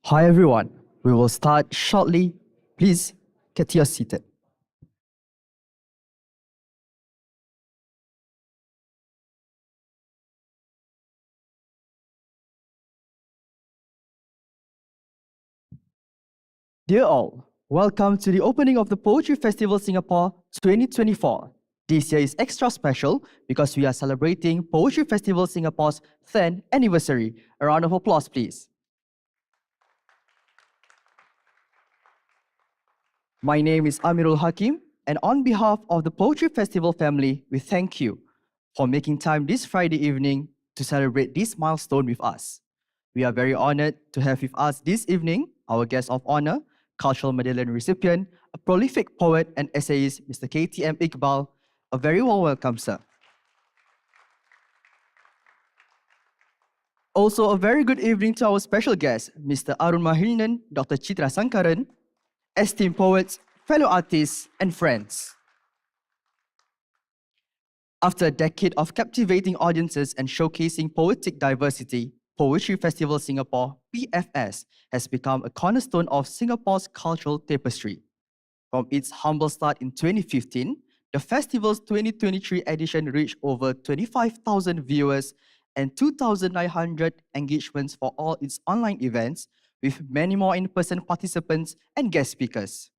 Hi everyone, we will start shortly. Please get your seated. Dear all, welcome to the opening of the Poetry Festival Singapore 2024. This year is extra special because we are celebrating Poetry Festival Singapore's 10th anniversary. A round of applause, please. My name is Amirul Hakim, and on behalf of the Poetry Festival family, we thank you for making time this Friday evening to celebrate this milestone with us. We are very honored to have with us this evening our guest of honor, Cultural Medallion recipient, a prolific poet and essayist, Mr. KTM Iqbal. A very warm welcome, sir. Also, a very good evening to our special guest, Mr. Arun Mahilnan, Dr. Chitra Sankaran, esteemed poets, fellow artists, and friends. After a decade of captivating audiences and showcasing poetic diversity, Poetry Festival Singapore, PFS, has become a cornerstone of Singapore's cultural tapestry. From its humble start in 2015, the festival's 2023 edition reached over 25,000 viewers and 2,900 engagements for all its online events, with many more in-person participants and guest speakers.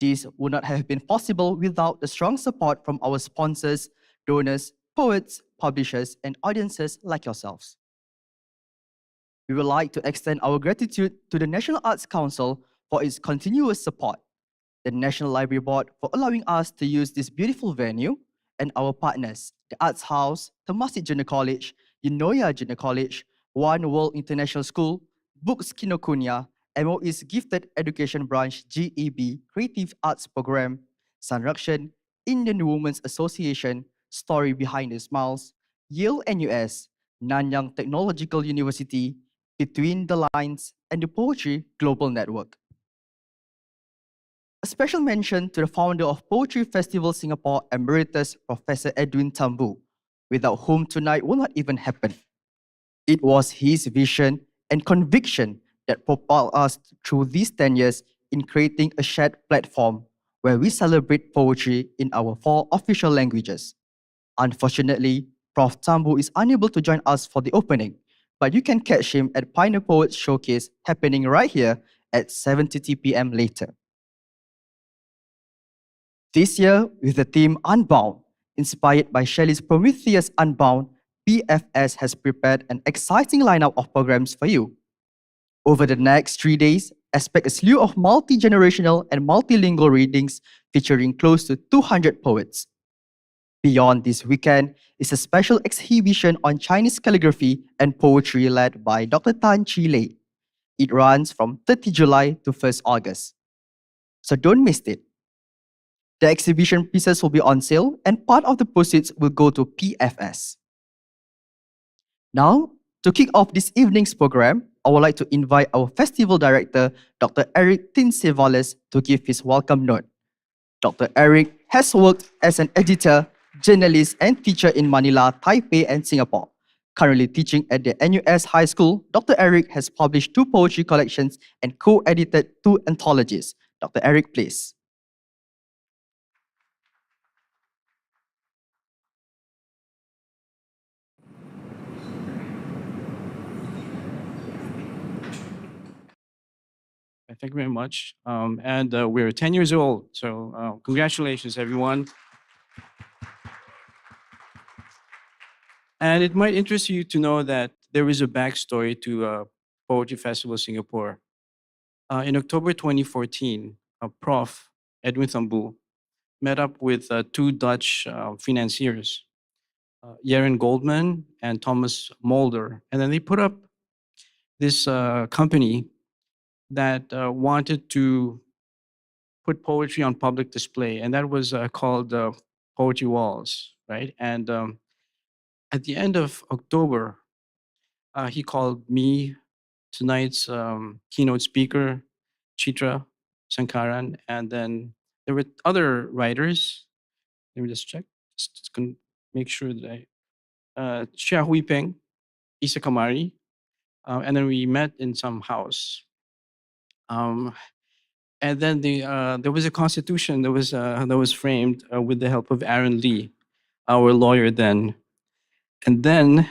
This would not have been possible without the strong support from our sponsors, donors, poets, publishers, and audiences like yourselves. We would like to extend our gratitude to the National Arts Council for its continuous support, the National Library Board for allowing us to use this beautiful venue, and our partners, the Arts House, Temasek Junior College, Eunoia Junior College, One World International School, Books Kinokuniya, MOE's Gifted Education Branch GEB Creative Arts Program, Sanrakshan, Indian Women's Association, Story Behind the Smiles, Yale NUS, Nanyang Technological University, Between the Lines, and the Poetry Global Network. A special mention to the founder of Poetry Festival Singapore, Emeritus Professor Edwin Tambu, without whom tonight will not even happen. It was his vision and conviction that propelled us through these 10 years in creating a shared platform where we celebrate poetry in our 4 official languages. Unfortunately, Prof. Tambu is unable to join us for the opening, but you can catch him at Pioneer Poets Showcase happening right here at 7:30 p.m. later. This year, with the theme Unbound, inspired by Shelley's Prometheus Unbound, PFS has prepared an exciting lineup of programs for you. Over the next 3 days, expect a slew of multigenerational and multilingual readings featuring close to 200 poets. Beyond this weekend is a special exhibition on Chinese calligraphy and poetry led by Dr. Tan Chi Lei. It runs from 30 July to 1st August. So don't miss it. The exhibition pieces will be on sale and part of the proceeds will go to PFS. Now, to kick off this evening's program, I would like to invite our festival director, Dr. Eric Tinsevales, to give his welcome note. Dr. Eric has worked as an editor, journalist, and teacher in Manila, Taipei, and Singapore. Currently teaching at the NUS High School, Dr. Eric has published 2 poetry collections and co-edited 2 anthologies. Dr. Eric, please. Thank you very much. We're 10 years old, so congratulations, everyone. And it might interest you to know that there is a backstory to Poetry Festival Singapore. In October 2014, Prof. Edwin Tambu met up with 2 Dutch financiers, Jaren Goldman and Thomas Mulder. And then they put up this company that wanted to put poetry on public display, and that was called Poetry Walls, right? And at the end of October, he called me, tonight's keynote speaker, Chitra Sankaran, and then there were other writers. Let me just check, just make sure that Chia Hui Peng, Isa Kamari, and then we met in some house. Um, and then there was a constitution that was framed with the help of Aaron Lee, our lawyer then. And then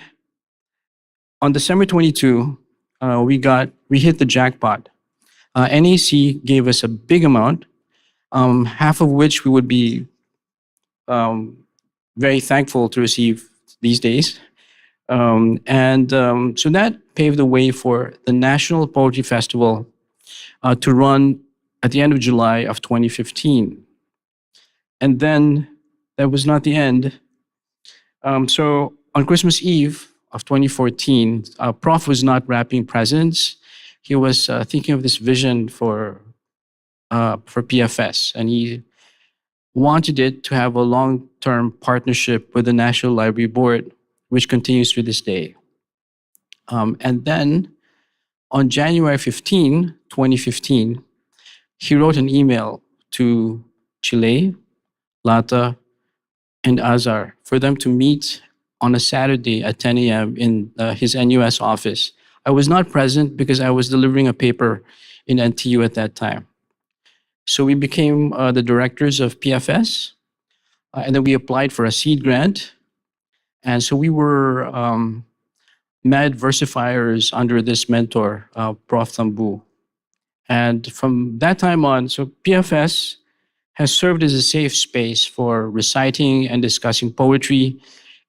on December 22, we hit the jackpot. NAC gave us a big amount, half of which we would be um, very thankful to receive these days. So that paved the way for the National Poetry Festival to run at the end of July of 2015. And then that was not the end. So on Christmas Eve of 2014, Prof was not wrapping presents. He was thinking of this vision for PFS, and he wanted it to have a long-term partnership with the National Library Board, which continues to this day. And then on January 15, 2015, he wrote an email to Chile, Lata, and Azar for them to meet on a Saturday at 10 a.m. in his NUS office. I was not present because I was delivering a paper in NTU at that time. So we became the directors of PFS, and then we applied for a seed grant. And so we were mad versifiers under this mentor, Prof. Tambu. And from that time on, so PFS has served as a safe space for reciting and discussing poetry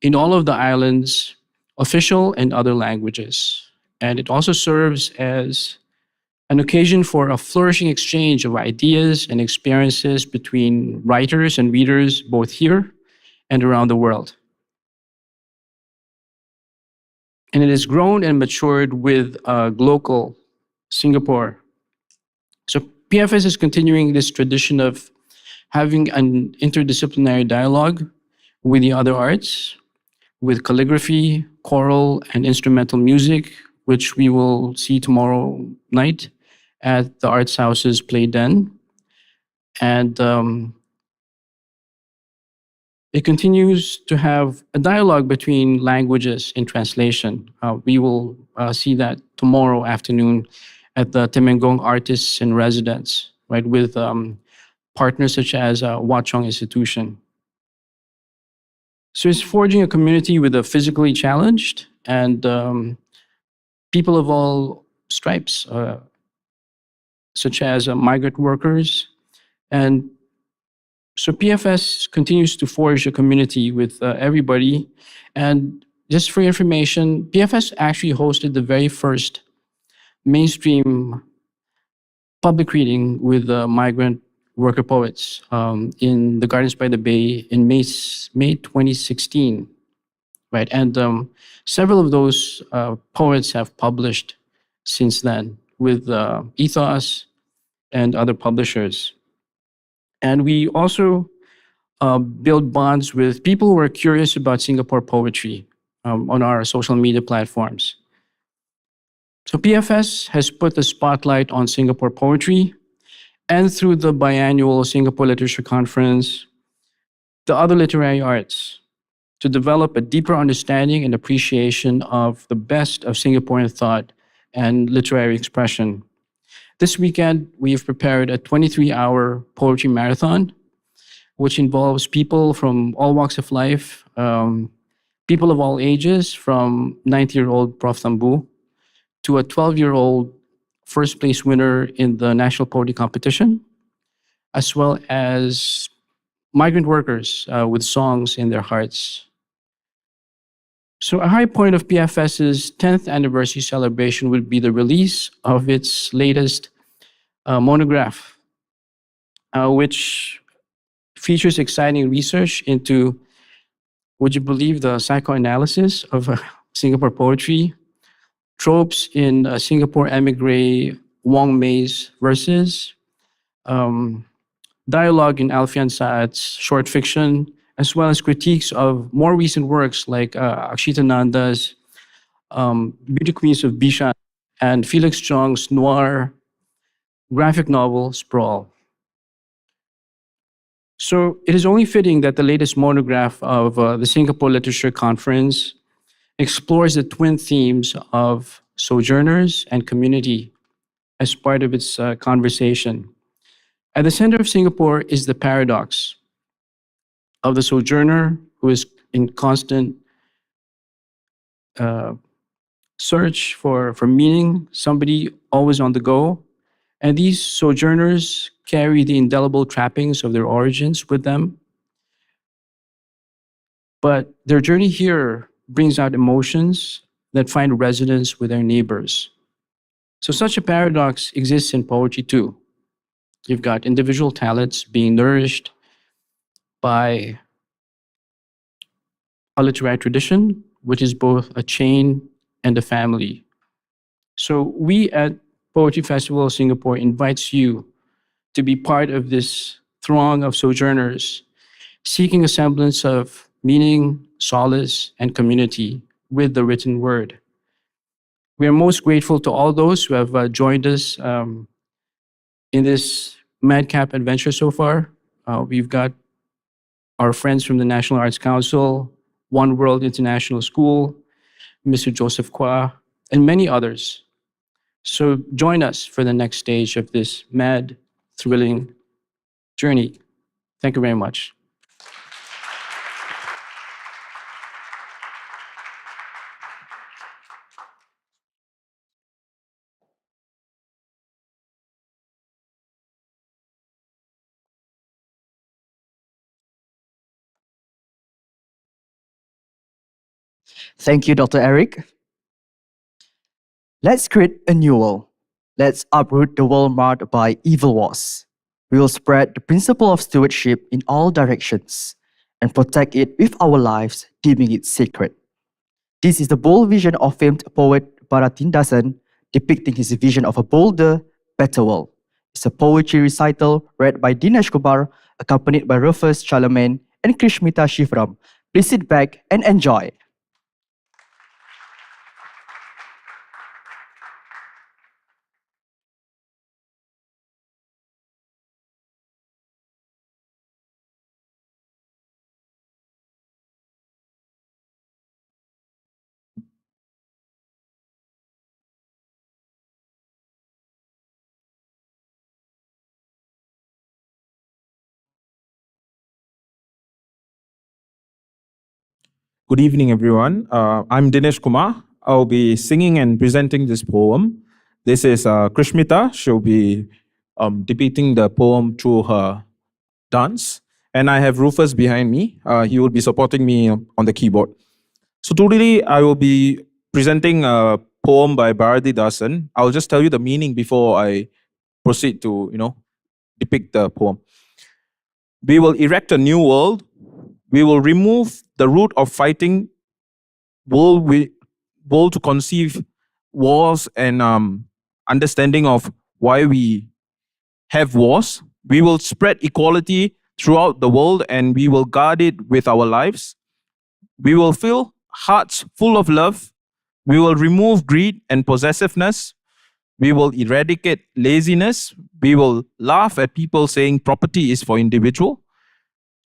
in all of the island's official and other languages. And it also serves as an occasion for a flourishing exchange of ideas and experiences between writers and readers, both here and around the world. And it has grown and matured with Global Singapore. So PFS is continuing this tradition of having an interdisciplinary dialogue with the other arts, with calligraphy, choral, and instrumental music, which we will see tomorrow night at the Arts House's Play Den. And it continues to have a dialogue between languages in translation. We will see that tomorrow afternoon at the Temenggung Artists in Residence, right, with partners such as Wachong Institution. So it's forging a community with the physically challenged and people of all stripes, such as migrant workers. And so PFS continues to forge a community with everybody. And just for your information, PFS actually hosted the very first mainstream public reading with migrant worker poets in the Gardens by the Bay in May 2016, right? And several of those poets have published since then with Ethos and other publishers. And we also build bonds with people who are curious about Singapore poetry on our social media platforms. So PFS has put the spotlight on Singapore poetry, and through the biannual Singapore Literature Conference, the other literary arts, to develop a deeper understanding and appreciation of the best of Singaporean thought and literary expression. This weekend, we've prepared a 23-hour poetry marathon, which involves people from all walks of life, people of all ages, from 90-year-old Prof. Tambu to a 12-year-old first place winner in the National Poetry Competition, as well as migrant workers with songs in their hearts. So a high point of PFS's 10th anniversary celebration would be the release of its latest monograph, which features exciting research into, would you believe, the psychoanalysis of Singapore poetry, tropes in Singapore emigre Wong May's verses, dialogue in Alfian Saad's short fiction, as well as critiques of more recent works like Akshitananda's Beauty Queens of Bishan and Felix Chong's noir graphic novel Sprawl. So it is only fitting that the latest monograph of the Singapore Literature Conference explores the twin themes of sojourners and community, as part of its conversation. At the center of Singapore is the paradox of the sojourner who is in constant search for meaning, somebody always on the go. And these sojourners carry the indelible trappings of their origins with them. But their journey here brings out emotions that find resonance with their neighbors. So such a paradox exists in poetry too. You've got individual talents being nourished by a literary tradition, which is both a chain and a family. So we at Poetry Festival Singapore invites you to be part of this throng of sojourners seeking a semblance of meaning, solace, and community with the written word. We are most grateful to all those who have joined us in this madcap adventure so far. We've got our friends from the National Arts Council, One World International School, Mr. Joseph Kwa, and many others. So join us for the next stage of this mad, thrilling journey. Thank you very much. Thank you, Dr. Eric. Let's create a new world. Let's uproot the world marked by evil wars. We will spread the principle of stewardship in all directions and protect it with our lives, deeming it sacred. This is the bold vision of famed poet Baratin Dasan, depicting his vision of a bolder, better world. It's a poetry recital read by Dinesh Kumar, accompanied by Rufus Charlemagne and Krishmita Shivram. Please sit back and enjoy. Good evening, everyone. I'm Dinesh Kumar. I'll be singing and presenting this poem. This is Krishmita. She'll be depicting the poem through her dance. And I have Rufus behind me. He will be supporting me on the keyboard. So today I will be presenting a poem by Bharati Dasan. I'll just tell you the meaning before I proceed to, depict the poem. We will erect a new world. We will remove the root of fighting, world to conceive wars and understanding of why we have wars. We will spread equality throughout the world and we will guard it with our lives. We will fill hearts full of love. We will remove greed and possessiveness. We will eradicate laziness. We will laugh at people saying property is for individual.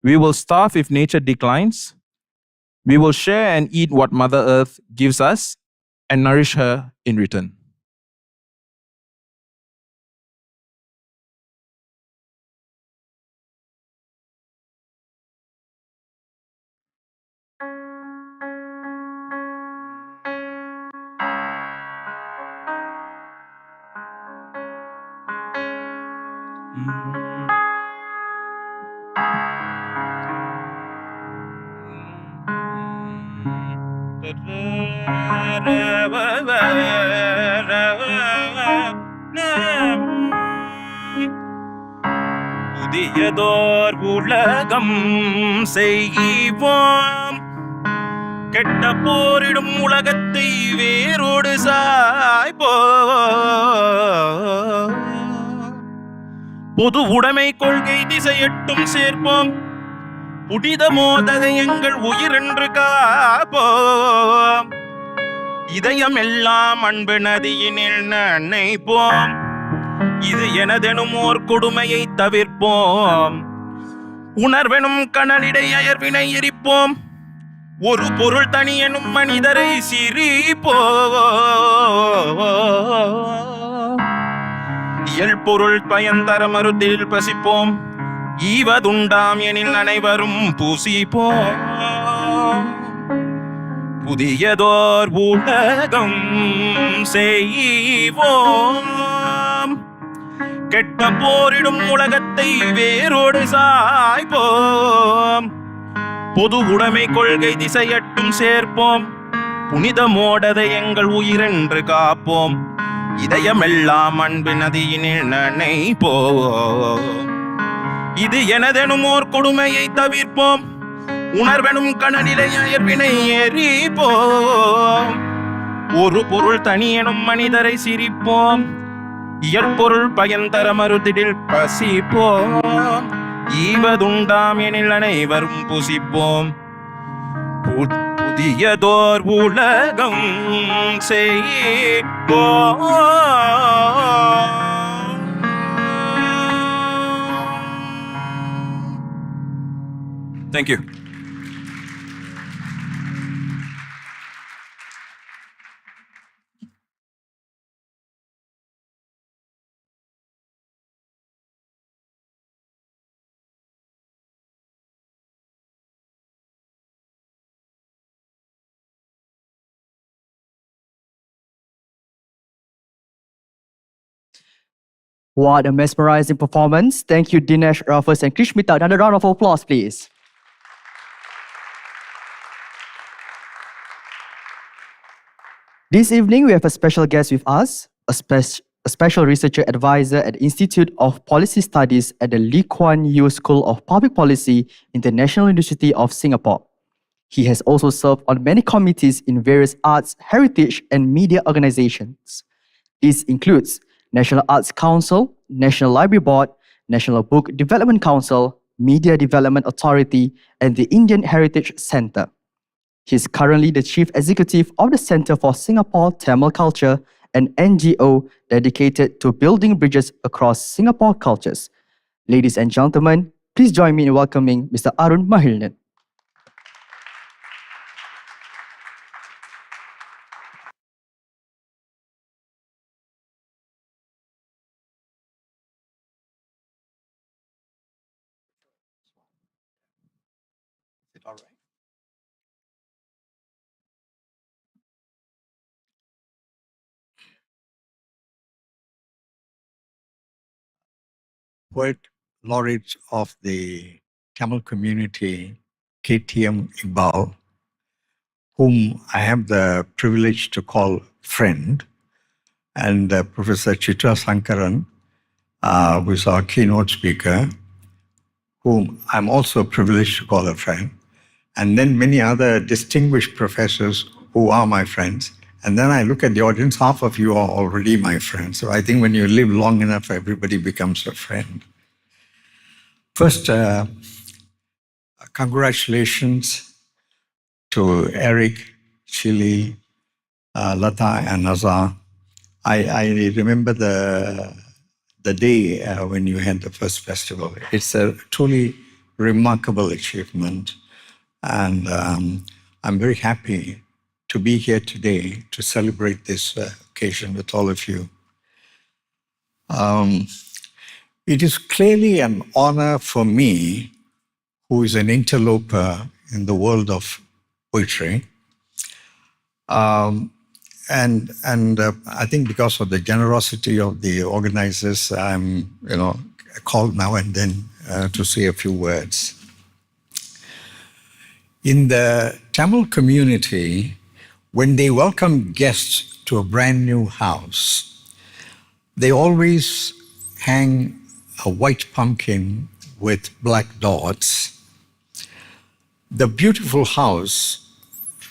We will starve if nature declines. We will share and eat what Mother Earth gives us and nourish her in return. புதியதோர் உலகம் செய்வோம், கெட்ட போரிடும் உலகத்தை வேரோடு சாய்ப்போம். பொது உடைமை கொள்கை திசையட்டும் சேர்ப்போம், புனித மோததை எங்கள் உயிரென்று காப்போம். இதயம் எல்லாம் அன்பு நதியினில் நினைப்போம், இது எனதெனும் ஓர் கொடுமையை தவிர்ப்போம். உணர்வெனும் கனலிடை அயர்வினை எரிப்போம், ஒரு பொருள் தனி எனும் மனிதரை சிரிப்போம். இயற்பொருள் பயந்தர மறுதில் பசிப்போம் ஈவதுண்டாம் எனில் அனைவரும் பூசிப்போம் புதியதோர் உலகம் செய்வோம் கெட்ட போரிடும் உலகத்தை வேரோடு சாய்ப்போம் பொது உடைமை கொள்கை திசையட்டும் சேர்ப்போம் புனிதமோடதை எங்கள் உயிரென்று காப்போம் இதயமெல்லாம் அன்பு நதியினில் நனைப்போம் இது எனதெனும் ஓர் கொடுமையை தவிர்ப்போம் உணர்வெனும் கனநிலை அயர்வினை எரிப்போம் ஒரு பொருள் தனி எனும் மனிதரை சிரிப்போம் இயற்பொருள் பயன்தர மறுதிடில் பசிப்போம் ஈவதுண்டாம் எனில் அனைவரும் புசிப்போம் புதியதோர் உலகம் செய்வோம். Thank you. What a mesmerizing performance. Thank you, Dinesh, Rufus, and Krishmita. Another round of applause, please. This evening, we have a special guest with us, a special researcher advisor at the Institute of Policy Studies at the Lee Kuan Yew School of Public Policy in the National University of Singapore. He has also served on many committees in various arts, heritage, and media organizations. This includes National Arts Council, National Library Board, National Book Development Council, Media Development Authority, and the Indian Heritage Centre. He is currently the Chief Executive of the Centre for Singapore Tamil Culture, an NGO dedicated to building bridges across Singapore cultures. Ladies and gentlemen, please join me in welcoming Mr. Arun Mahilnan. All right. Poet laureate of the Tamil community, KTM Iqbal, whom I have the privilege to call friend, and Professor Chitra Sankaran, who is our keynote speaker, whom I'm also privileged to call a friend, and then many other distinguished professors who are my friends. And then I look at the audience, half of you are already my friends. So I think when you live long enough, everybody becomes a friend. First, congratulations to Eric, Shelley, Lata, and Nazar. I remember the day when you had the first festival. It's a truly remarkable achievement. And I'm very happy to be here today to celebrate this occasion with all of you. It is clearly an honor for me, who is an interloper in the world of poetry. And I think because of the generosity of the organizers, I'm called now and then to say a few words. In the Tamil community, when they welcome guests to a brand new house, they always hang a white pumpkin with black dots. The beautiful house,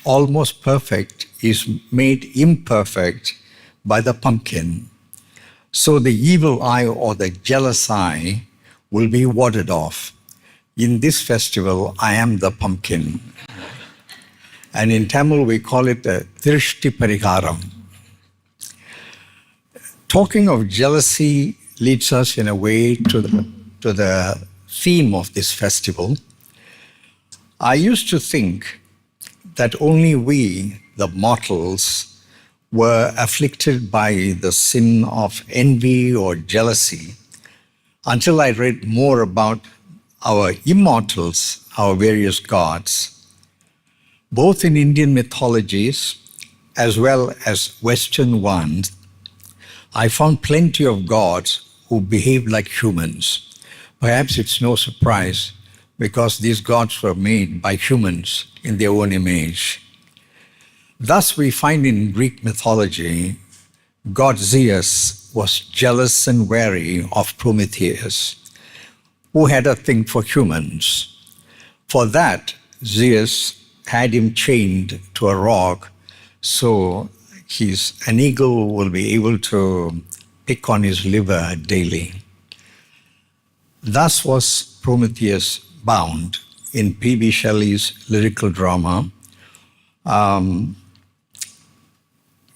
almost perfect, is made imperfect by the pumpkin. So the evil eye or the jealous eye will be warded off. In this festival, I am the pumpkin. And in Tamil, we call it the Drishti Pariharam. Talking of jealousy leads us in a way to the theme of this festival. I used to think that only we, the mortals, were afflicted by the sin of envy or jealousy until I read more about our immortals, our various gods, both in Indian mythologies as well as Western ones. I found plenty of gods who behaved like humans. Perhaps it's no surprise because these gods were made by humans in their own image. Thus, we find in Greek mythology, god Zeus was jealous and wary of Prometheus, who had a thing for humans. For that, Zeus had him chained to a rock, so an eagle will be able to pick on his liver daily. Thus was Prometheus bound in P.B. Shelley's lyrical drama.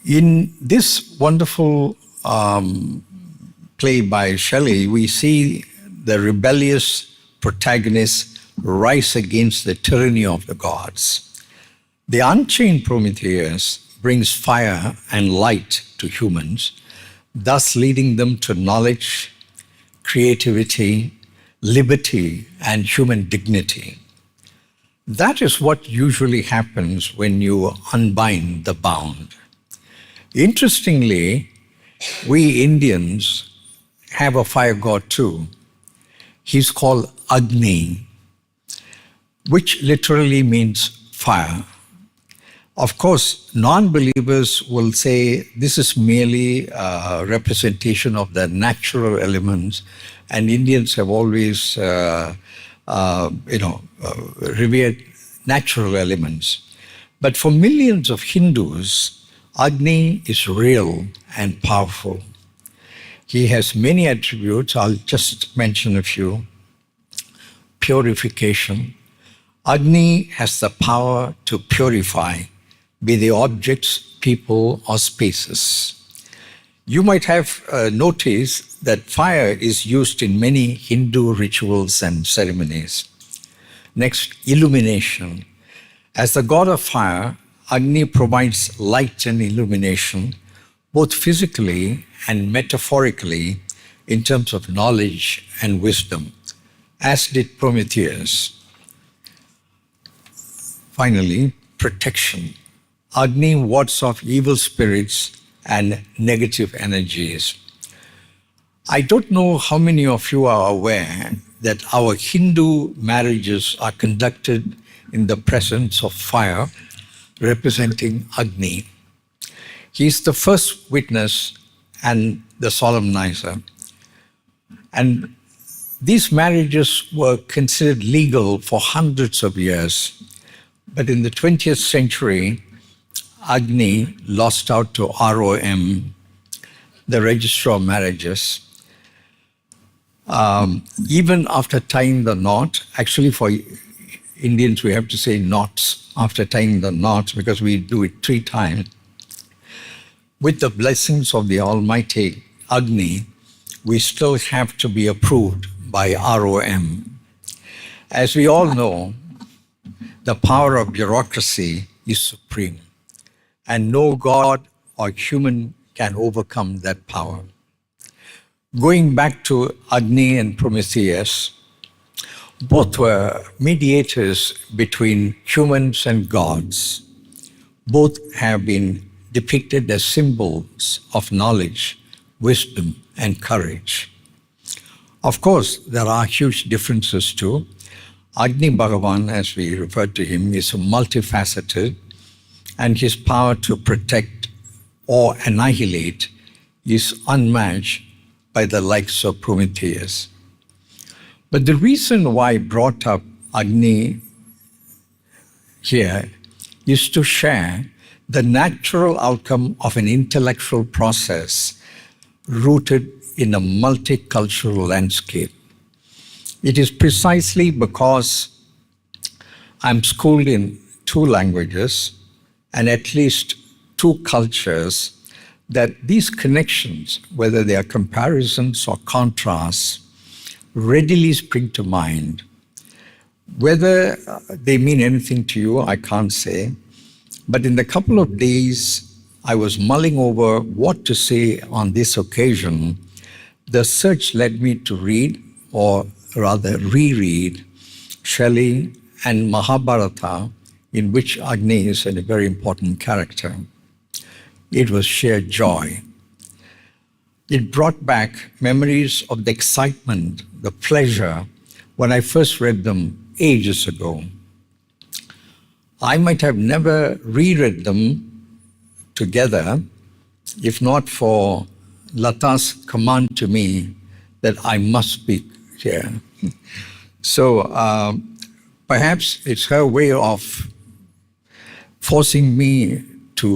In this wonderful play by Shelley, we see the rebellious protagonist rise against the tyranny of the gods. The unchained Prometheus brings fire and light to humans, thus leading them to knowledge, creativity, liberty, and human dignity. That is what usually happens when you unbind the bound. Interestingly, we Indians have a fire god too. He's called Agni, which literally means fire. Of course, non-believers will say this is merely a representation of the natural elements, and Indians have always revered natural elements. But for millions of Hindus, Agni is real and powerful. He has many attributes. I'll just mention a few. Purification. Agni has the power to purify, be they objects, people, or spaces. You might have noticed that fire is used in many Hindu rituals and ceremonies. Next, illumination. As the god of fire, Agni provides light and illumination, both physically and metaphorically, in terms of knowledge and wisdom, as did Prometheus. Finally, protection. Agni wards off evil spirits and negative energies. I don't know how many of you are aware that our Hindu marriages are conducted in the presence of fire, representing Agni. He is the first witness and the solemnizer. And these marriages were considered legal for hundreds of years. But in the 20th century, Agni lost out to ROM, the Register of Marriages. Even after tying the knot, actually for Indians we have to say knots after tying the knots because we do it 3 times. With the blessings of the Almighty Agni, we still have to be approved by ROM. As we all know, the power of bureaucracy is supreme, and no god or human can overcome that power. Going back to Agni and Prometheus, both were mediators between humans and gods. Both have been depicted as symbols of knowledge, wisdom, and courage. Of course, there are huge differences too. Agni Bhagavan, as we refer to him, is multifaceted, and his power to protect or annihilate is unmatched by the likes of Prometheus. But the reason why I brought up Agni here is to share the natural outcome of an intellectual process rooted in a multicultural landscape. It is precisely because I'm schooled in 2 languages and at least 2 cultures that these connections, whether they are comparisons or contrasts, readily spring to mind. Whether they mean anything to you, I can't say. But in the couple of days I was mulling over what to say on this occasion, the search led me to read, or rather reread, Shelley and Mahabharata, in which Agni is a very important character. It was sheer joy. It brought back memories of the excitement, the pleasure, when I first read them ages ago. I might have never reread them together if not for Lata's command to me that I must speak here. So perhaps it's her way of forcing me to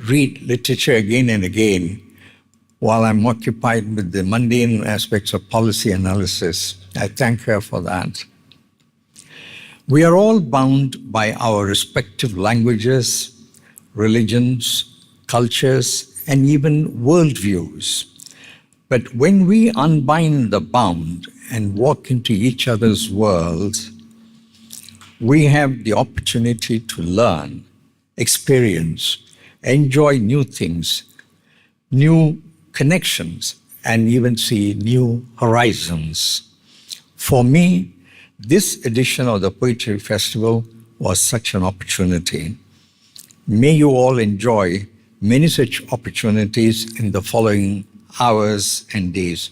read literature again and again while I'm occupied with the mundane aspects of policy analysis. I thank her for that. We are all bound by our respective languages, religions, cultures, and even worldviews. But when we unbind the bound and walk into each other's worlds, we have the opportunity to learn, experience, enjoy new things, new connections, and even see new horizons. For me, this edition of the Poetry Festival was such an opportunity. May you all enjoy many such opportunities in the following hours and days.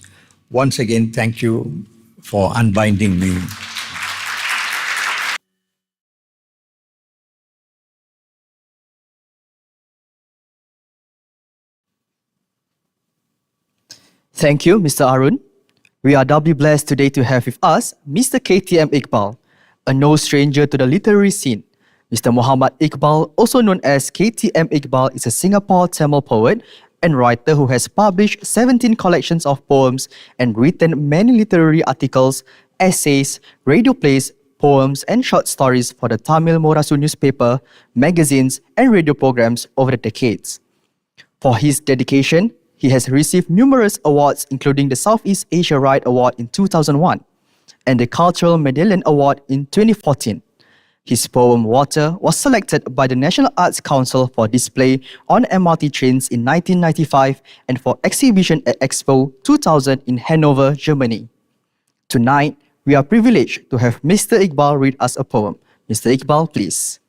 Once again, thank you for unbinding me. Thank you, Mr. Arun. We are doubly blessed today to have with us Mr. KTM Iqbal, a no stranger to the literary scene. Mr. Muhammad Iqbal, also known as KTM Iqbal, is a Singapore Tamil poet and writer who has published 17 collections of poems and written many literary articles, essays, radio plays, poems, and short stories for the Tamil Morasu newspaper, magazines, and radio programs over the decades. For his dedication, he has received numerous awards, including the Southeast Asia Right Award in 2001 and the Cultural Medallion Award in 2014. His poem Water was selected by the National Arts Council for display on MRT trains in 1995 and for exhibition at Expo 2000 in Hanover, Germany. Tonight, we are privileged to have Mr. Iqbal read us a poem. Mr. Iqbal, please.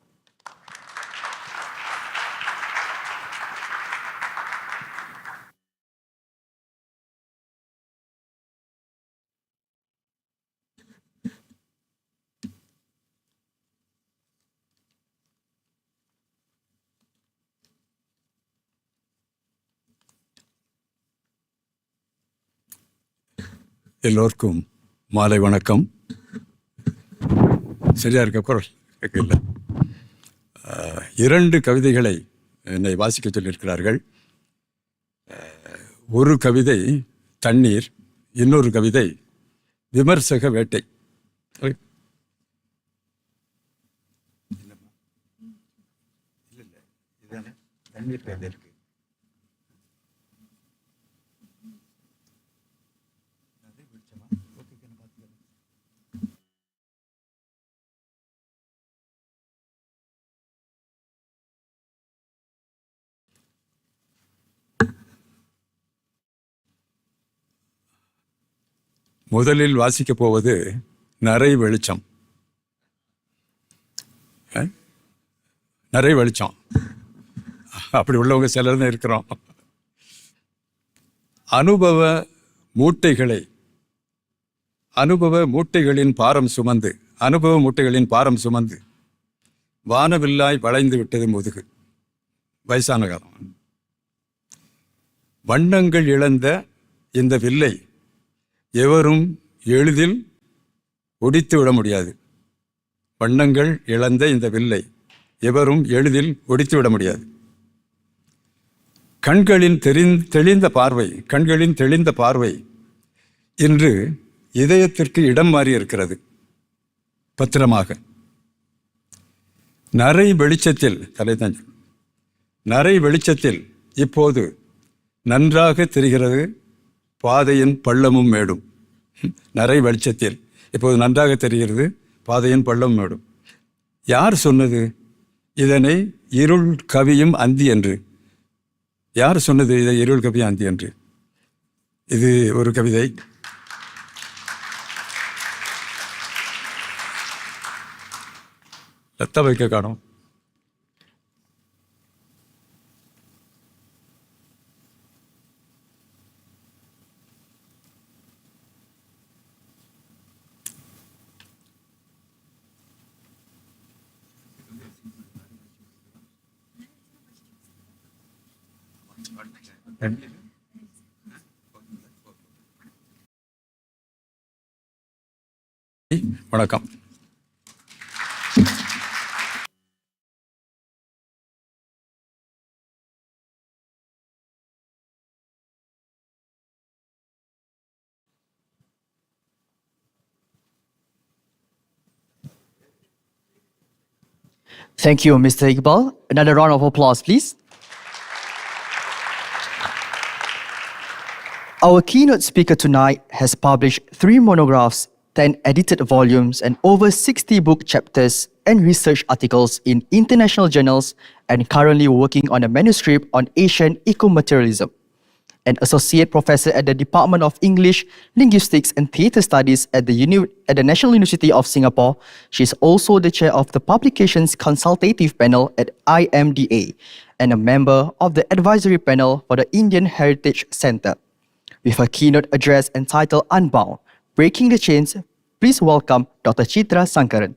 எல்லோருக்கும் மாலை வணக்கம். சரியா இருக்க குரல் கேட்கல. 2 கவிதைகளை என்னை வாசிக்க சொல்லியிருக்கிறார்கள். ஒரு கவிதை தண்ணீர், இன்னொரு கவிதை விமர்சக வேட்டை. முதலில் வாசிக்கப் போவது நரை வெளிச்சம். நரை வெளிச்சம் அப்படி உள்ளவங்க சிலர் தான் இருக்கிறோம். அனுபவ மூட்டைகளின் பாரம் சுமந்து வானவில்லாய் வளைந்து விட்டது முதுகு. வயசான காலம். வண்ணங்கள் இழந்த இந்த வில்லை எவரும் எளிதில் ஒடித்து விட முடியாது. வண்ணங்கள் இழந்த இந்த வில்லை எவரும் எளிதில் ஒடித்து விட முடியாது. கண்களின் தெளிந்த பார்வை இன்று இதயத்திற்கு இடம் மாறி இருக்கிறது பத்திரமாக. நரை வெளிச்சத்தில் இப்போது நன்றாக தெரிகிறது பாதையின் பள்ளமும் மேடும். நரை வெளிச்சத்தில் இப்போது நன்றாக தெரிகிறது பாதையின் பள்ளமும் மேடும். யார் சொன்னது இதனை இருள் கவியும் அந்தி என்று? யார் சொன்னது இதை எருள் கவியாந்தி என்று? இது ஒரு கவிதை. லத்தா வைக்க காணும். வணக்கம். Thank you, Mr. Iqbal. Another round of applause, please. Our keynote speaker tonight has published 3 monographs, 10 edited volumes, and over 60 book chapters and research articles in international journals, and currently working on a manuscript on Asian eco-materialism. An associate professor at the Department of English, Linguistics and Theatre Studies at the National University of Singapore, she is also the chair of the Publications Consultative Panel at IMDA and a member of the advisory panel for the Indian Heritage Centre. With her keynote address entitled Unbound, Breaking the Chains, please welcome Dr. Chitra Sankaran.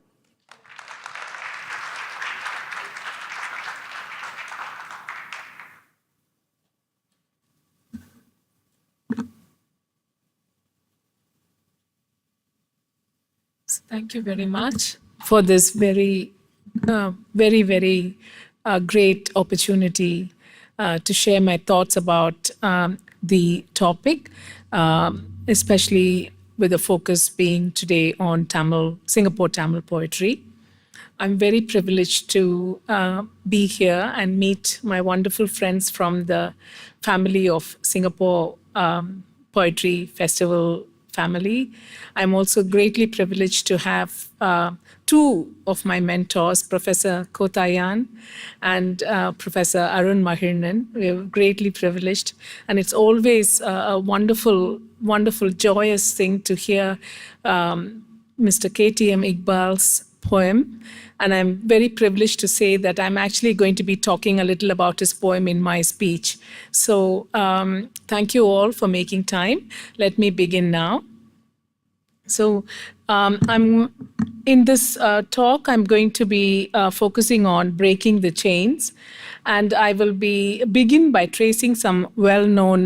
Thank you very much for this very great opportunity to share my thoughts about the topic, especially with the focus being today on Singapore Tamil poetry. I'm very privileged to be here and meet my wonderful friends from the family of Singapore Poetry Festival family. I'm also greatly privileged to have 2 of my mentors, Professor Kotayan and Professor Arun Mahirnan. We're greatly privileged, and it's always a wonderful, joyous thing to hear Mr. KTM Iqbal's poem. And I'm very privileged to say that I'm actually going to be talking a little about his poem in my speech. So thank you all for making time. Let me begin now. So I'm in this talk, I'm going to be focusing on breaking the chains. And I will begin by tracing some well-known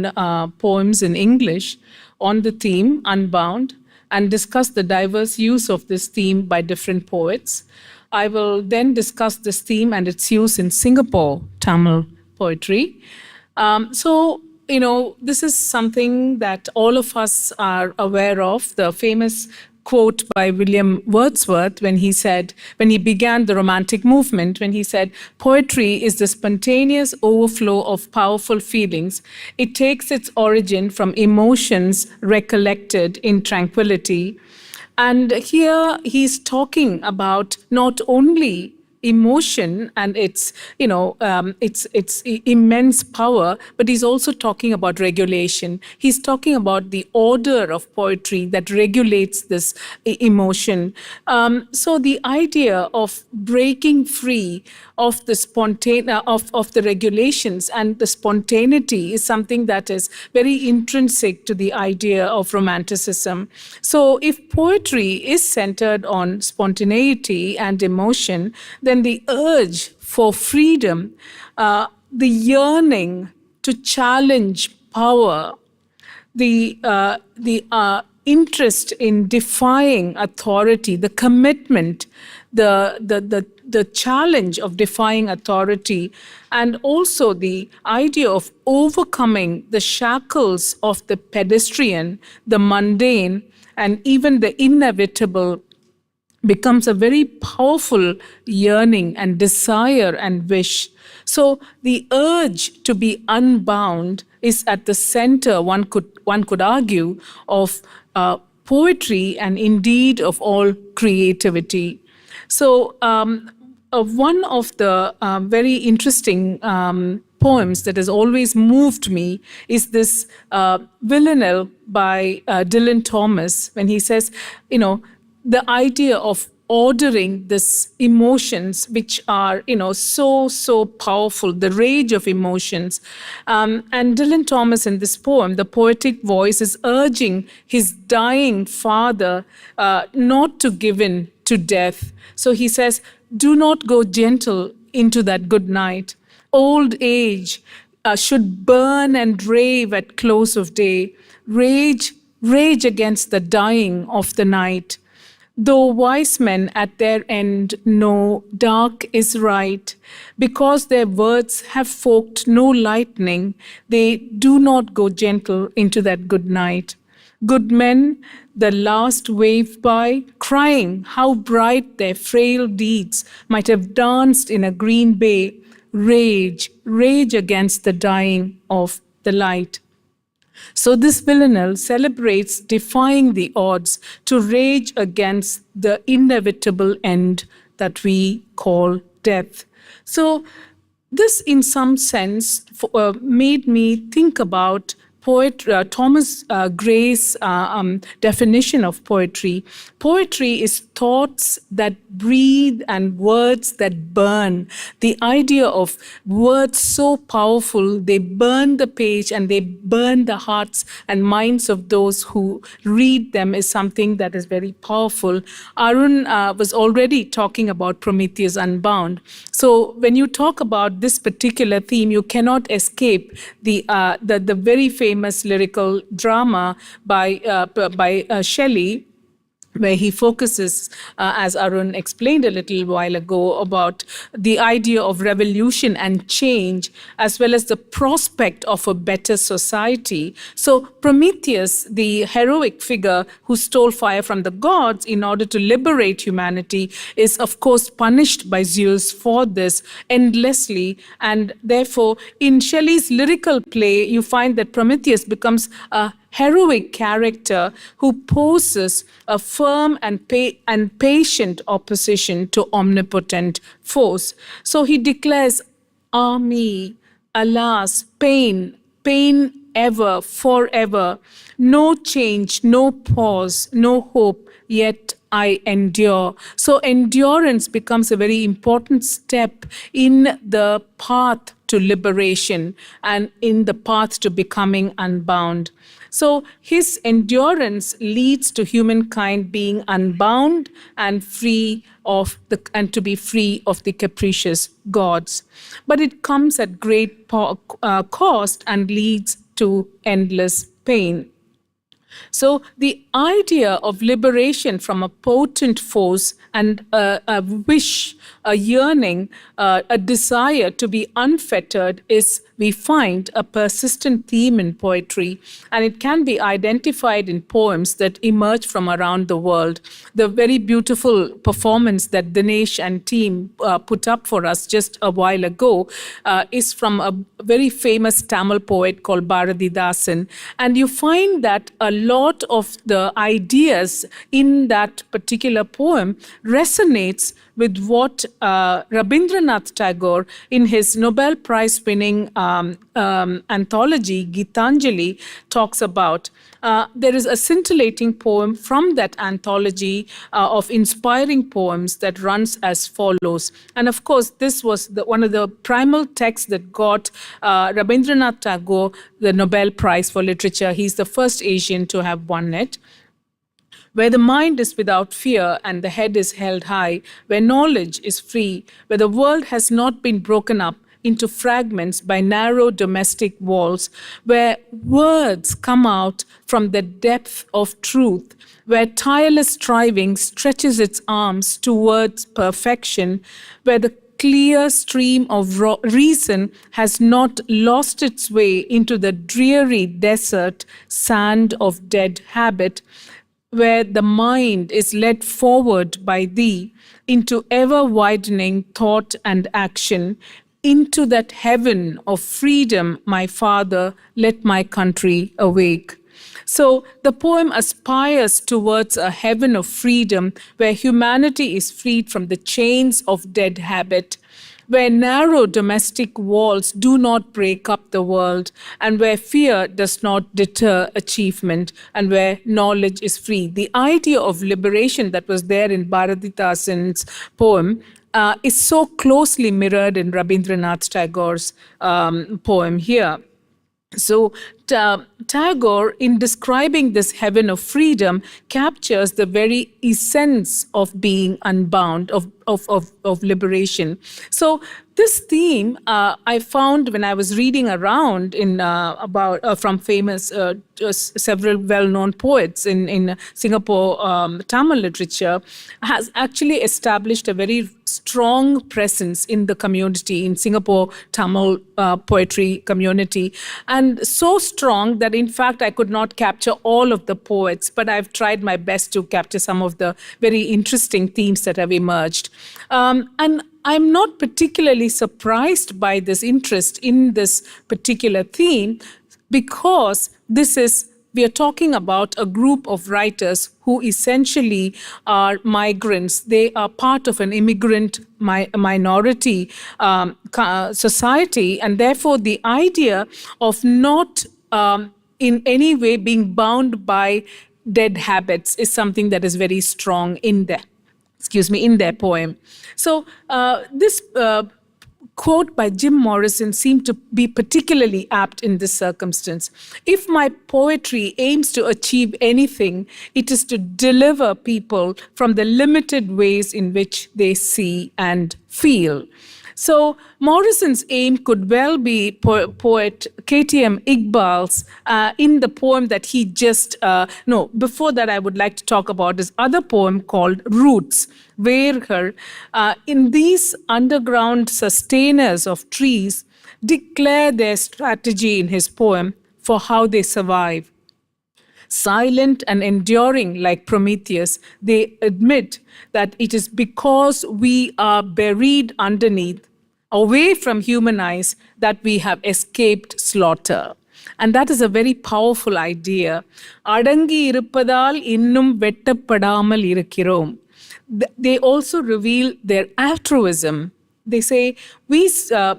poems in English on the theme Unbound, and discuss the diverse use of this theme by different poets. I will then discuss this theme and its use in Singapore Tamil poetry. This is something that all of us are aware of, the famous quote by William Wordsworth when he began the Romantic movement, when he said, "Poetry is the spontaneous overflow of powerful feelings. It takes its origin from emotions recollected in tranquility." And here he's talking about not only emotion and its immense power, but he's also talking about regulation. He's talking about the order of poetry that regulates this emotion. So the idea of breaking free of the of the regulations and the spontaneity is something that is very intrinsic to the idea of Romanticism. So if poetry is centered on spontaneity and emotion, then the urge for freedom, the yearning to challenge power, the interest in defying authority, the commitment, the challenge of defying authority, and also the idea of overcoming the shackles of the pedestrian, the mundane, and even the inevitable becomes a very powerful yearning and desire and wish. So the urge to be unbound is at the center, one could argue, of poetry and indeed of all creativity. So one of the very interesting poems that has always moved me is this villanelle by Dylan Thomas, when he says, the idea of ordering this emotions which are so powerful, the rage of emotions, and Dylan Thomas in this poem, the poetic voice is urging his dying father not to give in to death. So he says, do not go gentle into that good night. Old age should burn and rave at close of day, rage against the dying of the night. Though wise men at their end know dark is right, because their words have forked no lightning, they do not go gentle into that good night. Good men, the last wave by, crying how bright their frail deeds might have danced in a green bay, rage against the dying of the light. So this villanelle celebrates defying the odds to rage against the inevitable end that we call death. So this, in some sense, made me think about Thomas Gray's definition of poetry. Poetry is thoughts that breathe and words that burn. The idea of words so powerful, they burn the page and they burn the hearts and minds of those who read them is something that is very powerful. Arun was already talking about Prometheus Unbound. So when you talk about this particular theme, you cannot escape the very famous lyrical drama by Shelley, where he focuses, as Arun explained a little while ago, about the idea of revolution and change, as well as the prospect of a better society. So Prometheus, the heroic figure who stole fire from the gods in order to liberate humanity, is of course punished by Zeus for this endlessly. And therefore, in Shelley's lyrical play, you find that Prometheus becomes a heroic character who poses a firm and patient opposition to omnipotent force. So he declares, "Ah me, alas, pain ever, forever, no change, no pause, no hope, yet I endure." So endurance becomes a very important step in the path to liberation and in the path to becoming unbound. So his endurance leads to humankind being unbound and to be free of the capricious gods. But it comes at great cost and leads to endless pain. So the idea of liberation from a potent force and a wish, a yearning, a desire to be unfettered is, we find, a persistent theme in poetry, and it can be identified in poems that emerge from around the world. The very beautiful performance that Dinesh and team put up for us just a while ago is from a very famous Tamil poet called Bharatidasan, and you find that a lot of the ideas in that particular poem resonates with what Rabindranath Tagore, in his Nobel Prize-winning anthology, Gitanjali, talks about. There is a scintillating poem from that anthology of inspiring poems that runs as follows. And of course, this was one of the primal texts that got Rabindranath Tagore the Nobel Prize for Literature. He's the first Asian to have won it. Where the mind is without fear and the head is held high, where knowledge is free, where the world has not been broken up into fragments by narrow domestic walls, where words come out from the depth of truth, where tireless striving stretches its arms towards perfection, where the clear stream of reason has not lost its way into the dreary desert sand of dead habit, where the mind is led forward by thee into ever-widening thought and action, into that heaven of freedom, my Father, let my country awake. So the poem aspires towards a heaven of freedom where humanity is freed from the chains of dead habit. where narrow domestic walls do not break up the world, and where fear does not deter achievement, and where knowledge is free. The idea of liberation that was there in Bharathidasan's poem is so closely mirrored in Rabindranath Tagore's poem here. So Tagore, in describing this heaven of freedom, captures the very essence of being unbound, of liberation. So this theme I found when I was reading around in about from famous several well-known poets in Singapore Tamil literature, has actually established a very strong presence in the community, in Singapore Tamil poetry community, and so strong that in fact I could not capture all of the poets, but I've tried my best to capture some of the very interesting themes that have emerged. And I'm not particularly surprised by this interest in this particular theme, because we are talking about a group of writers who essentially are migrants. They are part of an immigrant minority society, and therefore the idea of not in any way being bound by dead habits is something that is very strong in their poem. So this quote by Jim Morrison seemed to be particularly apt in this circumstance. If my poetry aims to achieve anything, it is to deliver people from the limited ways in which they see and feel. So Morrison's aim could well be poet K.T.M. Iqbal's in the poem that he just, before that I would like to talk about his other poem called Roots, where in these underground sustainers of trees declare their strategy in his poem for how they survive. Silent and enduring like Prometheus, they admit that it is because we are buried underneath, away from human eyes, that we have escaped slaughter. And that is a very powerful idea. Adangi iruppadal innum vettapadamal irukkirom. They also reveal their altruism. They say, we stay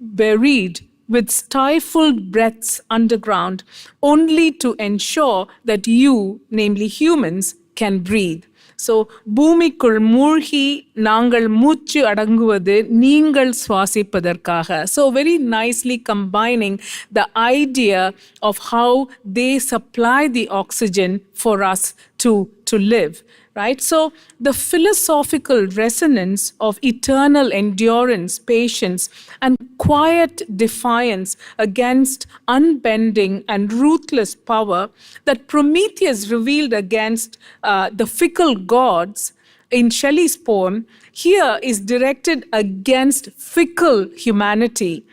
buried with stifled breaths underground only to ensure that you, namely humans, can breathe. So, பூமிக்குள் மூழ்கி நாங்கள் மூச்சு அடங்குவது நீங்கள் சுவாசிப்பதற்காக. So, very nicely combining the idea of how they supply the oxygen for us to live. Right? So the philosophical resonance of eternal endurance, patience, and quiet defiance against unbending and ruthless power that Prometheus revealed against the fickle gods in Shelley's poem, here is directed against fickle humanity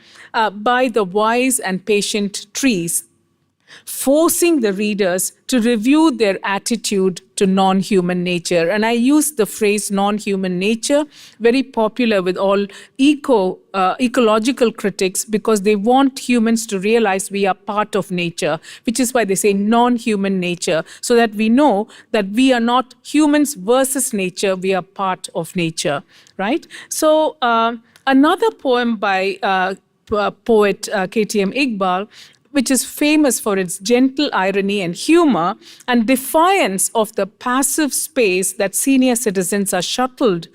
by the wise and patient trees, forcing the readers to review their attitude to non-human nature. And I use the phrase non-human nature, very popular with all ecological critics, because they want humans to realize we are part of nature, which is why they say non-human nature, so that we know that we are not humans versus nature, we are part of nature, right? So another poem by poet K.T.M. Iqbal, which is famous for its gentle irony and humor and defiance of the passive space that senior citizens are shuttled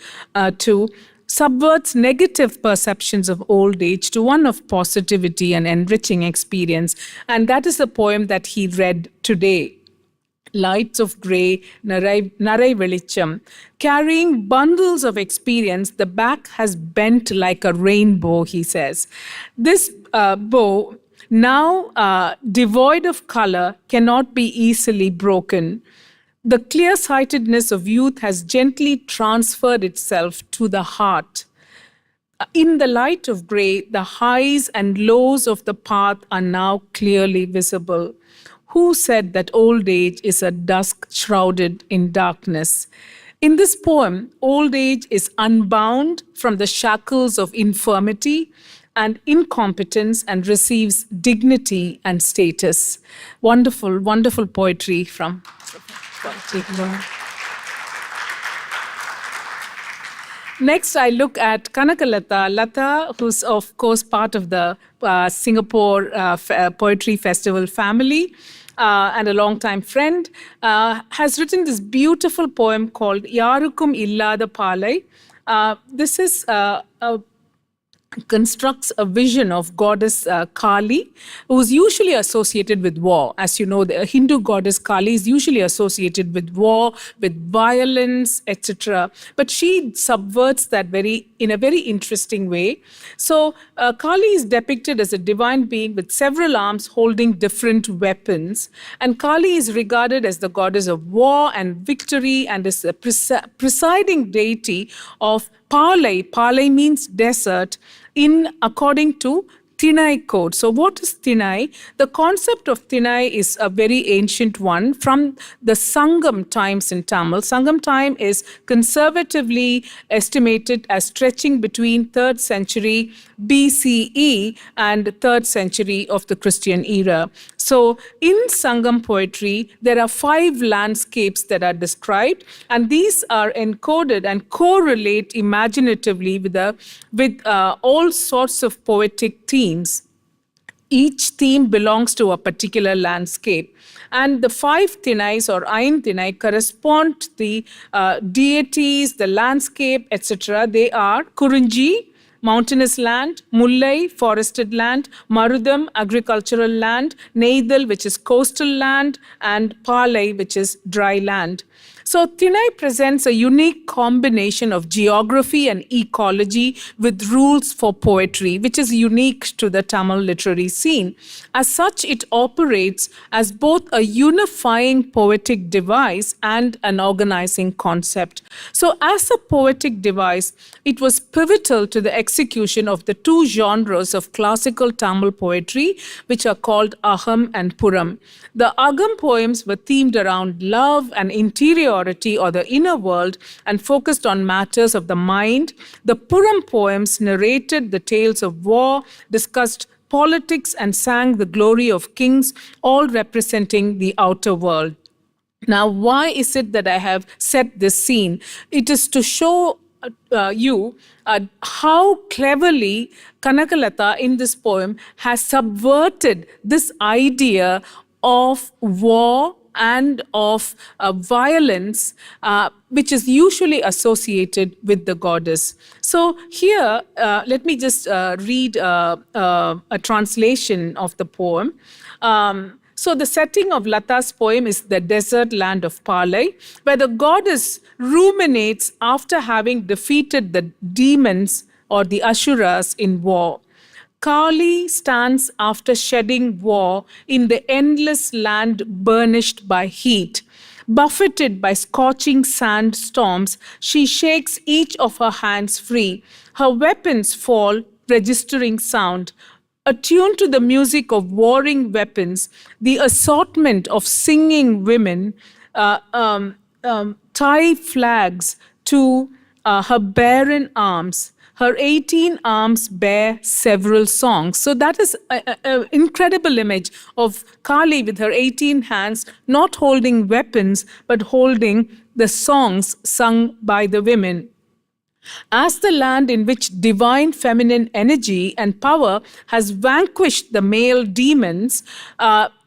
to, subverts negative perceptions of old age to one of positivity and enriching experience. And that is the poem that he read today. Lights of grey, narai velicham. Carrying bundles of experience, the back has bent like a rainbow, he says. This bow, now devoid of color, cannot be easily broken. The clear-sightedness of youth has gently transferred itself to the heart. In the light of grey, the highs and lows of the path are now clearly visible. Who said that old age is a dusk shrouded in darkness? In this poem, old age is unbound from the shackles of infirmity and incompetence and receives dignity and status. Wonderful, wonderful poetry from Next, I look at Kanakalata. Lata, who's of course part of the Singapore Poetry Festival family and a longtime friend, has written this beautiful poem called Yarukum Illada Palai. This is constructs a vision of goddess Kali, who's usually associated with war. As you know, the Hindu goddess Kali is usually associated with war, with violence, etc. But she subverts that in a very interesting way. So Kali is depicted as a divine being with several arms holding different weapons. And Kali is regarded as the goddess of war and victory and is a presiding deity of Palai. Palai means desert according to Tinai code. So what is Tinai? The concept of Tinai is a very ancient one from the Sangam times in Tamil. Sangam time is conservatively estimated as stretching between 3rd century BCE and 3rd century of the Christian era. So in Sangam poetry, there are 5 landscapes that are described, and these are encoded and correlate imaginatively with all sorts of poetic themes. Each theme belongs to a particular landscape. And the 5 Tinais or Ain Tinai correspond to the deities, the landscape, etc. They are Kurunji, mountainous land; Mullai, forested land; Marudam, agricultural land; Neidal, which is coastal land; and Palai, which is dry land. So Tinai presents a unique combination of geography and ecology with rules for poetry, which is unique to the Tamil literary scene. As such, it operates as both a unifying poetic device and an organizing concept. So as a poetic device, it was pivotal to the execution of the 2 genres of classical Tamil poetry, which are called Aham and Puram. The Agam poems were themed around love and interiority, or the inner world, and focused on matters of the mind. The Puram poems narrated the tales of war, discussed politics, and sang the glory of kings, all representing the outer world. Now, why is it that I have set this scene? It is to show you how cleverly Kanakalata in this poem has subverted this idea of war and of violence, which is usually associated with the goddess. So here, let me just read a translation of the poem. So the setting of Lata's poem is the desert land of Palai, where the goddess ruminates after having defeated the demons or the Asuras in war. Kali stands after shedding war in the endless land burnished by heat. Buffeted by scorching sandstorms, she shakes each of her hands free. Her weapons fall, registering sound. Attuned to the music of warring weapons, the assortment of singing women tie flags to her barren arms. Her 18 arms bear several songs. So that is an incredible image of Kali with her 18 hands, not holding weapons, but holding the songs sung by the women. As the land in which divine feminine energy and power has vanquished the male demons,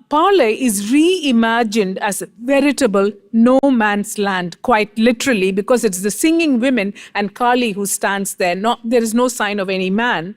Palai is reimagined as a veritable no man's land, quite literally, because it's the singing women and Kali who stands there. There is no sign of any man.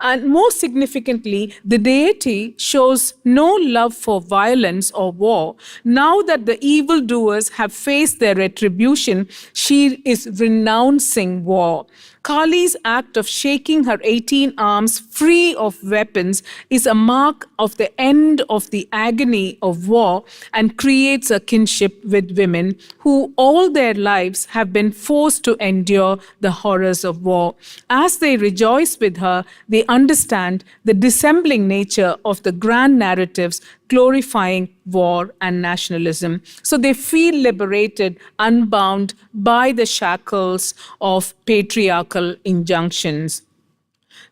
And more significantly, the deity shows no love for violence or war. Now that the evildoers have faced their retribution, she is renouncing war. Kali's act of shaking her 18 arms free of weapons is a mark of the end of the agony of war and creates a kinship with women who all their lives have been forced to endure the horrors of war. As they rejoice with her, they understand the dissembling nature of the grand narratives glorifying war and nationalism. So they feel liberated, unbound by the shackles of patriarchal injunctions.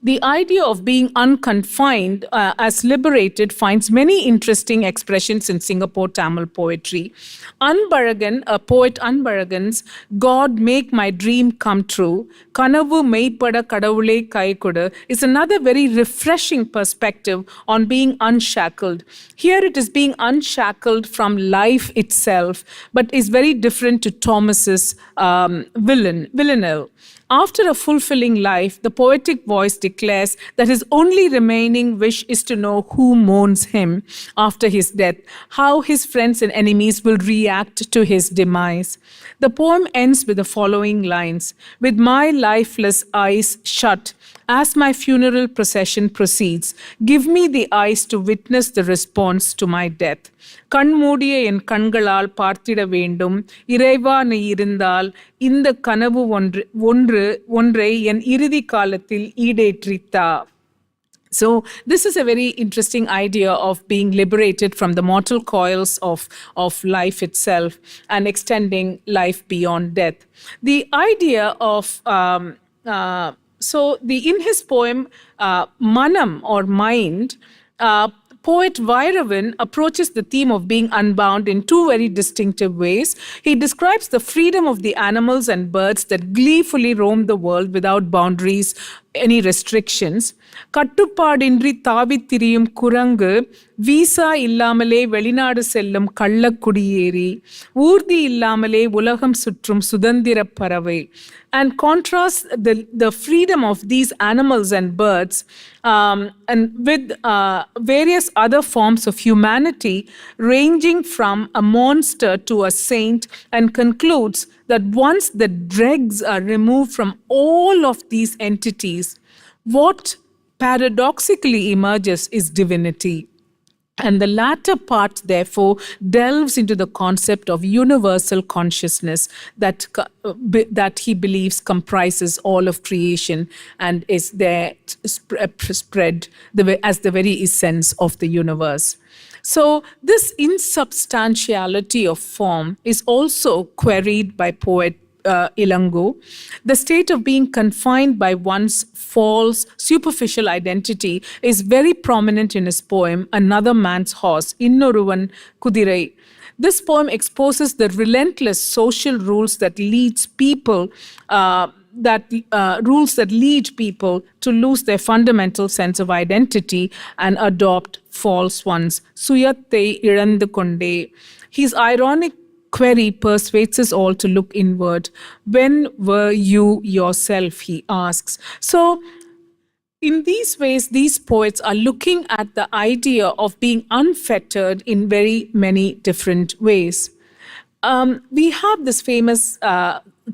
The idea of being unconfined as liberated finds many interesting expressions in Singapore Tamil poetry. Unbaragan, poet Unbaragan's God Make My Dream Come True, Kanavu Meipada Kadavule Kaikuda is another very refreshing perspective on being unshackled. Here it is being unshackled from life itself, but is very different to Thomas's villanelle. After a fulfilling life, the poetic voice declares that his only remaining wish is to know who mourns him after his death, how his friends and enemies will react to his demise. The poem ends with the following lines: "With my lifeless eyes shut, as my funeral procession proceeds, give me the eyes to witness the response to my death. கண்மூடிய என் கண்களால் பார்த்திட வேண்டும் இறைவா நீ இருந்தால் இந்த கனவு ஒன்றை என் இறுதி காலத்தில் ஈடேற்றித்தா." So this is a very interesting idea of being liberated from the mortal coils of life itself and extending life beyond death. The idea of in his poem Manam or Mind, poet Vairavan approaches the theme of being unbound in two very distinctive ways. He describes the freedom of the animals and birds that gleefully roam the world without boundaries, any restrictions. கட்டுப்பாடின்றி David திரியும் குரங்கு, visa இல்லாமலே வெளிநாடு செல்லும் கள்ளக்குடியேறி, ஊர்தி இல்லாமலே உலகம் சுற்றும் சுதந்திர பறவை. And contrast the freedom of these animals and birds and with various other forms of humanity, ranging from a monster to a saint, and concludes that once the dregs are removed from all of these entities, what paradoxically emerges is divinity. And the latter part, therefore, delves into the concept of universal consciousness that he believes comprises all of creation and is there spread as the very essence of the universe. So this insubstantiality of form is also queried by poet Ilango. The state of being confined by one's false, superficial identity is very prominent in his poem, Another Man's Horse, Innoruvan Kudirai. This poem exposes the relentless social rules that leads people to lose their fundamental sense of identity and adopt false ones. Suyatte irandu konde. His ironic query persuades us all to look inward. When were you yourself, he asks. So, in these ways, these poets are looking at the idea of being unfettered in very many different ways. We have this famous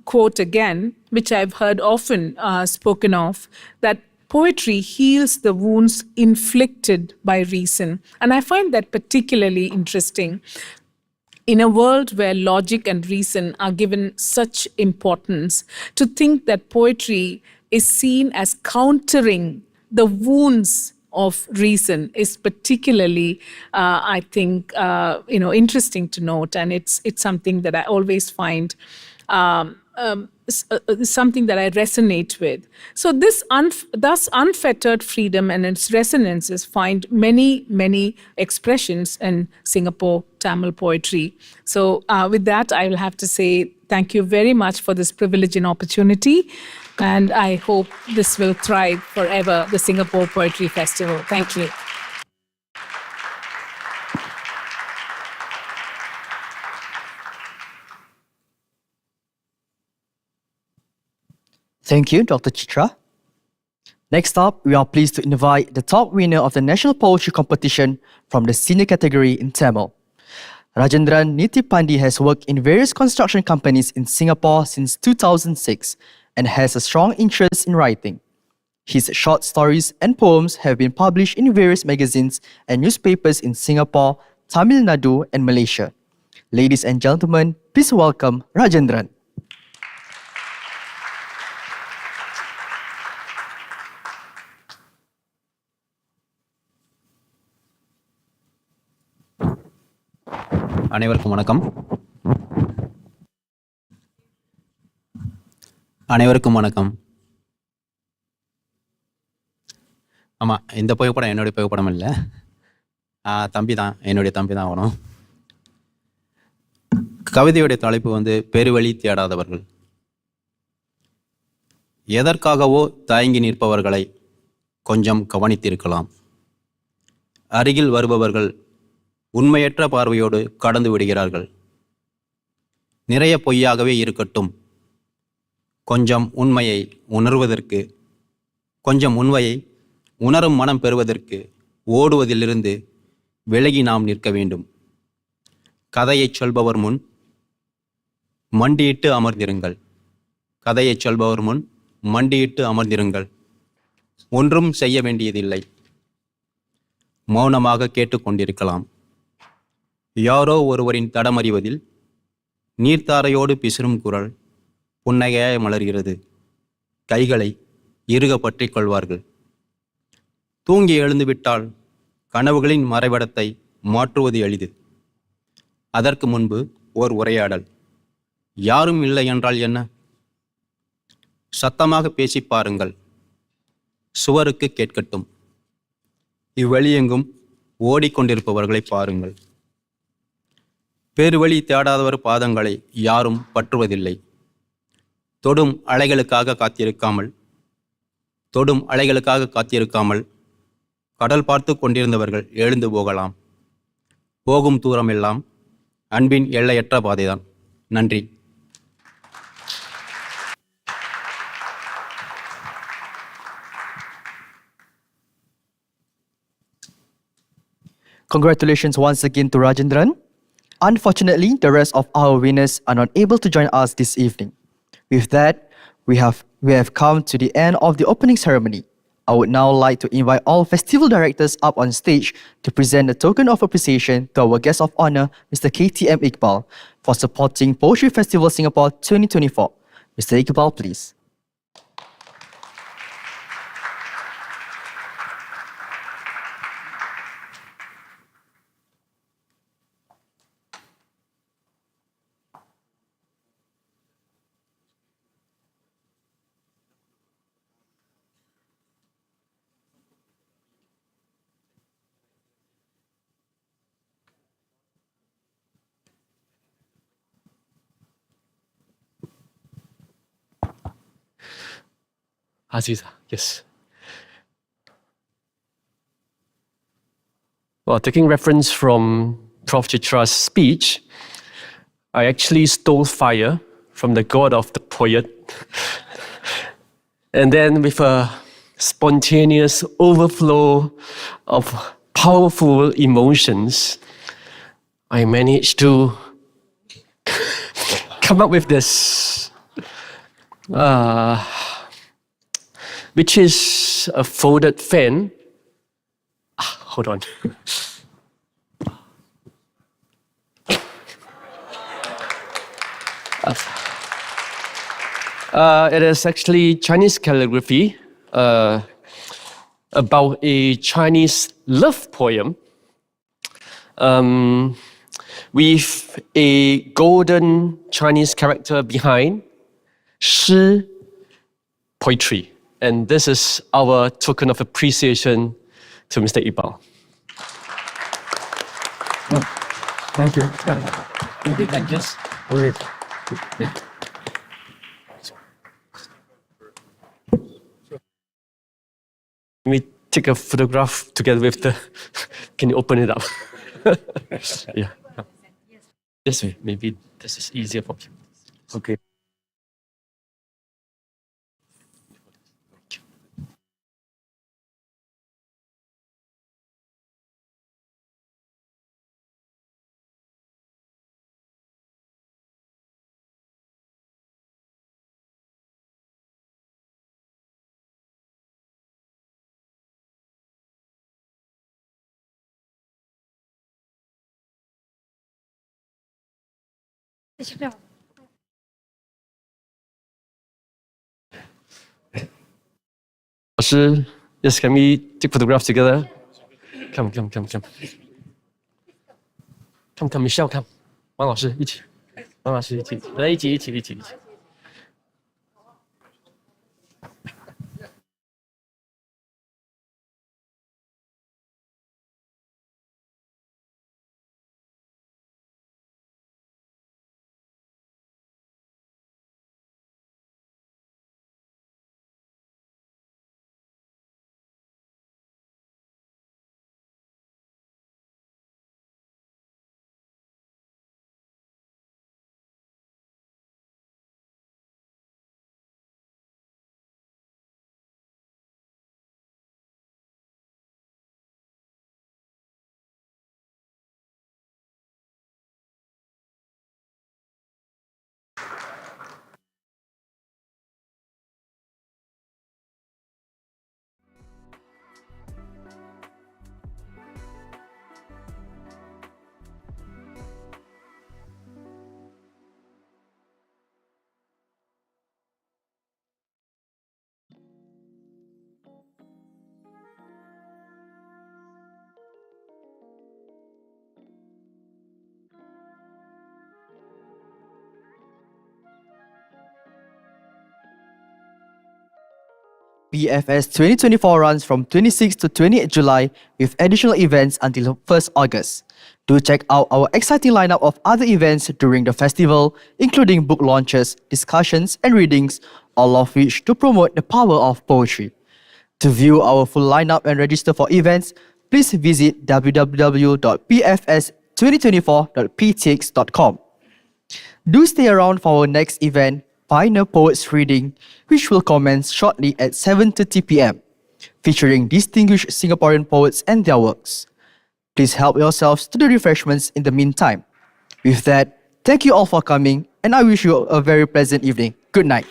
quote again, which I've heard often spoken of, that poetry heals the wounds inflicted by reason. And I find that particularly interesting. In a world where logic and reason are given such importance, to think that poetry is seen as countering the wounds of reason is particularly, I think, interesting to note, and it's something that I always find something that I resonate with. So thus unfettered freedom and its resonances find many expressions in Singapore Tamil poetry. So with that, I will have to say thank you very much for this privilege and opportunity. And I hope this will thrive forever, the Singapore Poetry Festival. Thank you. Thank you, Dr. Chitra. Next up, we are pleased to invite the top winner of the National Poetry Competition from the senior category in Tamil. Rajendran Nitipandi has worked in various construction companies in Singapore since 2006 and has a strong interest in writing. His short stories and poems have been published in various magazines and newspapers in Singapore, Tamil Nadu, and Malaysia. Ladies and gentlemen, please welcome Rajendran. அனைவருக்கும் வணக்கம். அனைவருக்கும் வணக்கம். ஆமாம், இந்த புகைப்படம் என்னுடைய புகைப்படம் இல்லை. தம்பி தான், என்னுடைய தம்பி தான் ஆகணும். கவிதையுடைய தலைப்பு வந்து பெருவழி தேடாதவர்கள். எதற்காகவோ தயங்கி நிற்பவர்களை கொஞ்சம் கவனித்திருக்கலாம். அருகில் வருபவர்கள் உண்மையற்ற பார்வையோடு கடந்து விடுகிறார்கள். நிறைய பொய்யாகவே இருக்கட்டும், கொஞ்சம் உண்மையை உணர்வதற்கு, கொஞ்சம் உண்மையை உணரும் மனம் பெறுவதற்கு ஓடுவதிலிருந்து விலகி நாம் நிற்க வேண்டும். கதையைச் சொல்பவர் முன் மண்டியிட்டு அமர்ந்திருங்கள். கதையைச் சொல்பவர் முன் மண்டியிட்டு அமர்ந்திருங்கள். ஒன்றும் செய்ய வேண்டியதில்லை. மௌனமாக கேட்டுக்கொண்டிருக்கலாம். யாரோ ஒருவரின் தடமறிவதில் நீர்த்தாரையோடு பிசிறும் குரல் புன்னகையாய் மலர்கிறது. கைகளை இறுக பற்றிக் கொள்வார்கள். தூங்கி எழுந்துவிட்டால் கனவுகளின் மறைவிடத்தை மாற்றுவது எளிது. அதற்கு முன்பு ஓர் உரையாடல். யாரும் இல்லை என்றால் என்ன? சத்தமாக பேசி பாருங்கள். சுவருக்கு கேட்கட்டும். இவ்வழியெங்கும் ஓடிக்கொண்டிருப்பவர்களை பாருங்கள். பெருவழி தேடாதவர் பாதங்களை யாரும் பற்றுவதில்லை. தொடும் அலைகளுக்காக காத்திருக்காமல் கடல் பார்த்து கொண்டிருந்தவர்கள் எழுந்து போகலாம். போகும் தூரம் எல்லாம் அன்பின் எல்லையற்ற பாதைதான். நன்றி. Congratulations once again to Rajendran. Unfortunately, the rest of our winners are not able to join us this evening. With that, we have come to the end of the opening ceremony. I would now like to invite all festival directors up on stage to present a token of appreciation to our guest of honor, Mr. KTM Iqbal, for supporting Poetry Festival Singapore 2024. Mr. Iqbal, please. Aziza, yes. Well, taking reference from Prof. Chitra's speech, I actually stole fire from the god of the poet. And then with a spontaneous overflow of powerful emotions, I managed to come up with this, which is a folded fan. Hold on. It is actually Chinese calligraphy about a Chinese love poem with a golden Chinese character behind, Shi, poetry. And this is our token of appreciation to Mr. Iqbal. Thank you. Let me take a photograph together with the. Can you open it up? Yeah. This way, maybe this is easier for you. Okay. Yes, can we take photographs together? Come. Come, Michelle, come. 王老师一起，王老师一起，来一起。PFS 2024 runs from 26 to 28 July with additional events until 1st August. Do check out our exciting lineup of other events during the festival, including book launches, discussions, and readings, all of which to promote the power of poetry. To view our full lineup and register for events, please visit www.pfs2024.ptx.com. Do stay around for our next event, Pioneer Poets Reading, which will commence shortly at 7:30 p.m., featuring distinguished Singaporean poets and their works. Please help yourselves to the refreshments in the meantime. With that, thank you all for coming, and I wish you a very pleasant evening. Good night.